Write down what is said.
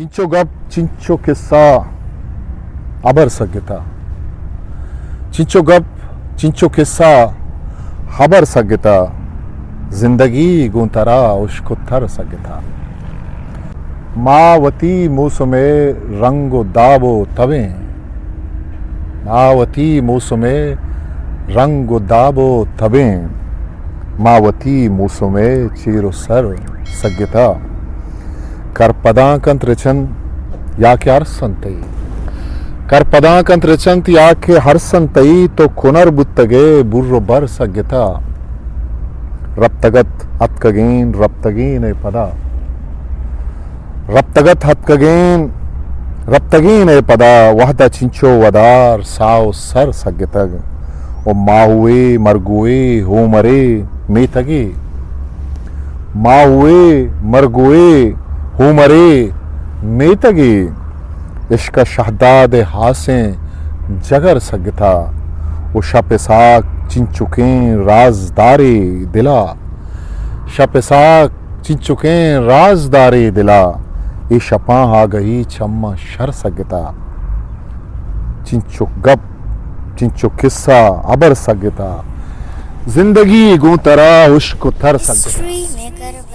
चिंचो गप चिंचो किस्सा अबर सग्यता चिंचो गप चिंचो किस्सा खबर सग्यता जिंदगी गुंतरा उश्को थर सग्यता मावती मौसमे रंगो दाबो तवे मावती मौसमे रंगो दाबो तवे मावती मौसमे चीरो सर सग्यता करपदांकंत्रचन याके हर्संतई करपदांकंत्रचंत याके हर्संतई तो कुनर बुत्तगे बुर्रो बर सग्यता रप्तगत हत्कगेन रप्तगेन पदा रप्तगत हत्कगेन रप्तगेन पदा वहदा चिंचो वदार साव सर सग्यतग ओ माहुए मरगुए होमरे मेतगे माहुए मरगुए होमरे मेतगे इश्क शहदाद हासें जगर सग्यता वो शपेसाक चिंचुकें राजदारे दिला शपेसाक चिंचुकें राजदारे दिला ये शपा आ गई चम्मा शर सग्यता चिंचो गप चिंचो किस्सा अबर सग्यता जिंदगी गूंतरा उश्क थर सग्यता।